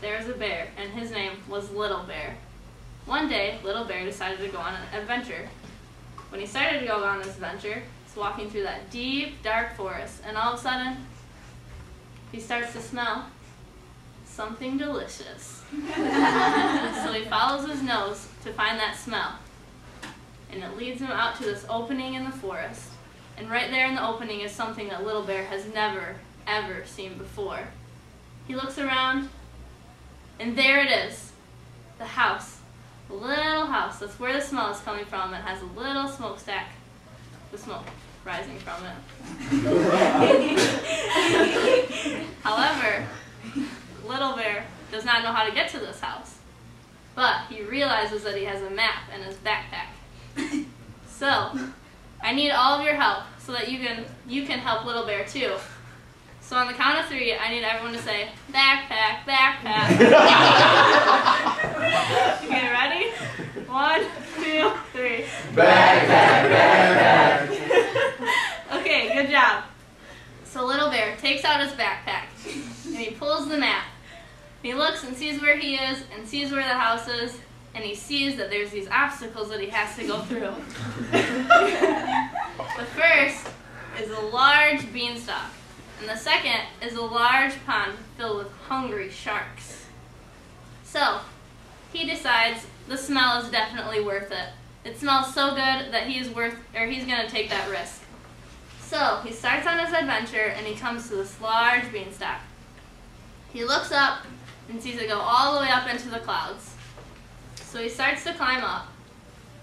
there was a bear, and his name was Little Bear. One day, Little Bear decided to go on an adventure. When he started to go on this adventure, he's walking through that deep, dark forest, and all of a sudden, he starts to smell something delicious. So he follows his nose to find that smell, and it leads him out to this opening in the forest. And right there in the opening is something that Little Bear has never, ever seen before. He looks around, and there it is, the house. A little house. That's where the smell is coming from. It has a little smokestack with smoke rising from it. However, Little Bear does not know how to get to this house, but he realizes that he has a map in his backpack. So, I need all of your help so that you can help Little Bear too. So on the count of 3, I need everyone to say, backpack, backpack. Okay, ready? 1, 2, 3. Backpack, backpack. Okay, good job. So Little Bear takes out his backpack, and he pulls the map. He looks and sees where he is, and sees where the house is, and he sees that there's these obstacles that he has to go through. The first is a large beanstalk. And the second is a large pond filled with hungry sharks. So, he decides the smell is definitely worth it. It smells so good that he's going to take that risk. So, he starts on his adventure and he comes to this large beanstalk. He looks up and sees it go all the way up into the clouds. So he starts to climb up,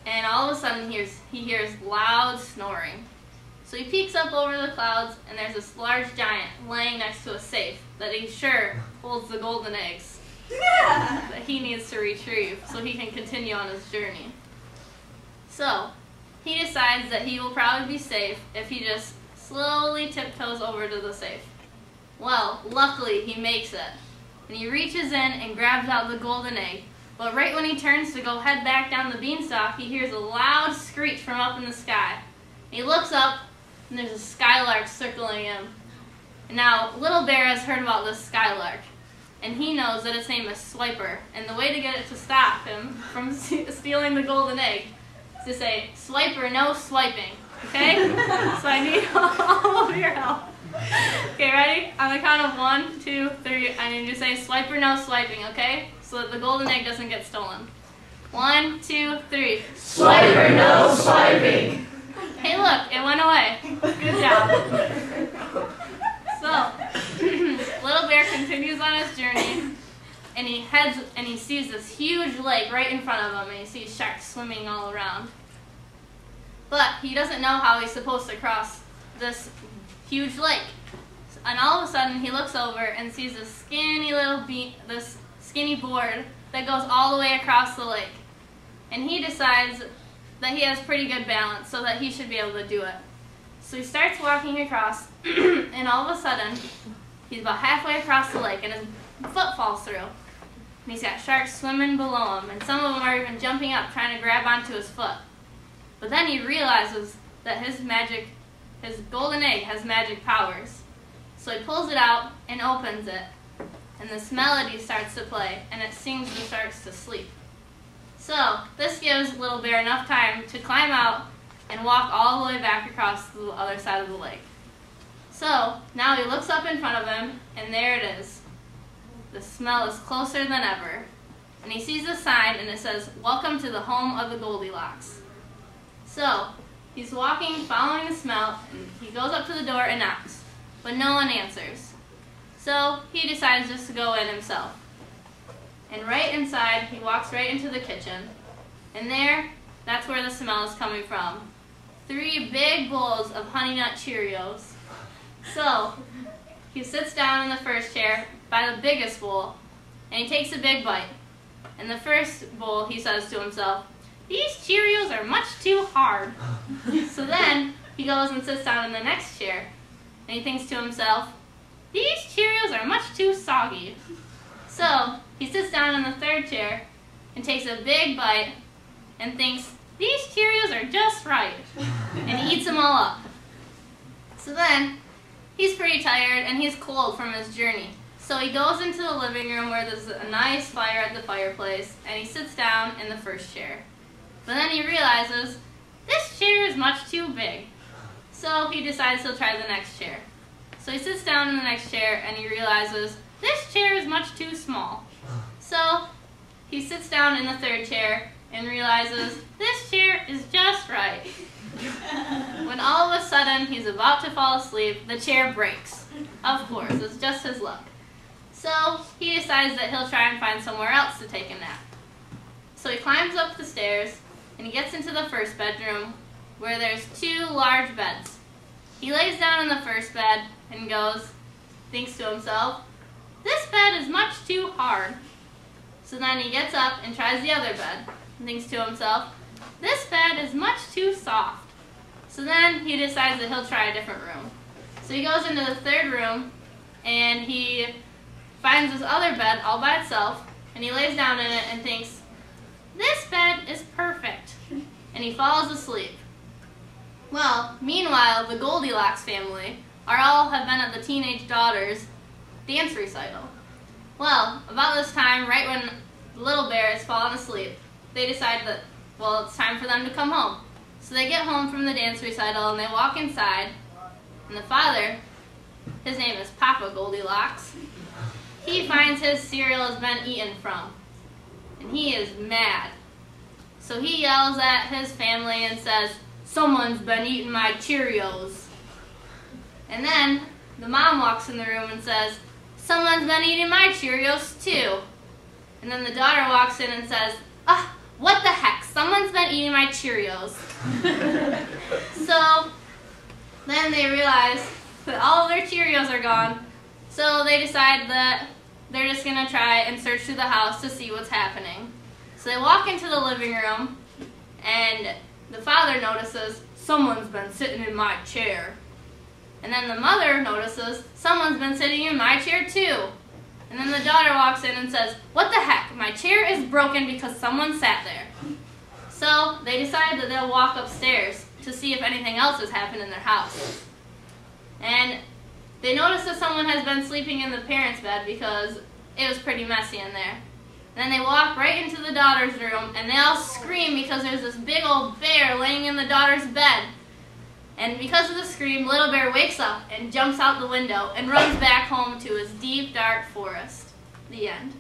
and all of a sudden he hears loud snoring. So he peeks up over the clouds, and there's this large giant laying next to a safe that he's sure holds the golden eggs that he needs to retrieve so he can continue on his journey. So he decides that he will probably be safe if he just slowly tiptoes over to the safe. Well, luckily he makes it, and he reaches in and grabs out the golden egg. But right when he turns to go head back down the beanstalk, he hears a loud screech from up in the sky. He looks up, and there's a skylark circling him. And now, Little Bear has heard about this skylark, and he knows that its name is Swiper, and the way to get it to stop him from stealing the golden egg is to say, Swiper, no swiping, okay? So I need all of your help. Okay, ready? On the count of 1, 2, 3, I need you to say, Swiper, no swiping, okay? So that the golden egg doesn't get stolen. 1, 2, 3. Swiper, no swiping. Hey, look, it went away. Good job. So, Little Bear continues on his journey, and he sees this huge lake right in front of him, and he sees sharks swimming all around. But he doesn't know how he's supposed to cross this huge lake. And all of a sudden, he looks over and sees this skinny board that goes all the way across the lake. And he decides that he has pretty good balance, so that he should be able to do it. So he starts walking across, and all of a sudden, he's about halfway across the lake, and his foot falls through. And he's got sharks swimming below him, and some of them are even jumping up, trying to grab onto his foot. But then he realizes that his golden egg has magic powers. So he pulls it out and opens it, and this melody starts to play, and it sings the sharks to sleep. So, this gives Little Bear enough time to climb out and walk all the way back across to the other side of the lake. So, now he looks up in front of him, and there it is. The smell is closer than ever. And he sees a sign, and it says, Welcome to the home of the Goldilocks. So, he's walking, following the smell, and he goes up to the door and knocks. But no one answers. So, he decides just to go in himself. And right inside, he walks right into the kitchen. And there, that's where the smell is coming from. 3 big bowls of Honey Nut Cheerios. So, he sits down in the first chair by the biggest bowl, and he takes a big bite. In the first bowl, he says to himself, These Cheerios are much too hard. So then, he goes and sits down in the next chair, and he thinks to himself, These Cheerios are much too soggy. So, he sits down in the third chair and takes a big bite and thinks, These Cheerios are just right. And he eats them all up. So then, he's pretty tired and he's cold from his journey. So he goes into the living room where there's a nice fire at the fireplace, and he sits down in the first chair. But then he realizes, this chair is much too big. So he decides he'll try the next chair. So he sits down in the next chair, and he realizes, this chair is much too small. So he sits down in the third chair and realizes, this chair is just right. When all of a sudden he's about to fall asleep, the chair breaks. Of course, it's just his luck. So he decides that he'll try and find somewhere else to take a nap. So he climbs up the stairs and he gets into the first bedroom where there's two large beds. He lays down in the first bed and thinks to himself, this bed is much too hard. So then he gets up and tries the other bed and thinks to himself, this bed is much too soft. So then he decides that he'll try a different room. So he goes into the third room and he finds this other bed all by itself and he lays down in it and thinks, this bed is perfect. And he falls asleep. Well, meanwhile, the Goldilocks family have been at the teenage daughter's dance recital. Well, about this time, right when the little bear is falling asleep, they decide that, well, it's time for them to come home. So they get home from the dance recital and they walk inside, and the father, his name is Papa Goldilocks, he finds his cereal has been eaten from, and he is mad. So he yells at his family and says, someone's been eating my Cheerios. And then the mom walks in the room and says, someone's been eating my Cheerios too. And then the daughter walks in and says, what the heck, someone's been eating my Cheerios. So then they realize that all of their Cheerios are gone. So they decide that they're just going to try and search through the house to see what's happening. So they walk into the living room and the father notices, someone's been sitting in my chair. And then the mother notices, someone's been sitting in my chair too. And then the daughter walks in and says, what the heck, my chair is broken because someone sat there. So they decide that they'll walk upstairs to see if anything else has happened in their house. And they notice that someone has been sleeping in the parents' bed because it was pretty messy in there. Then they walk right into the daughter's room and they all scream because there's this big old bear laying in the daughter's bed. And because of the scream, Little Bear wakes up and jumps out the window and runs back home to his deep, dark forest. The end.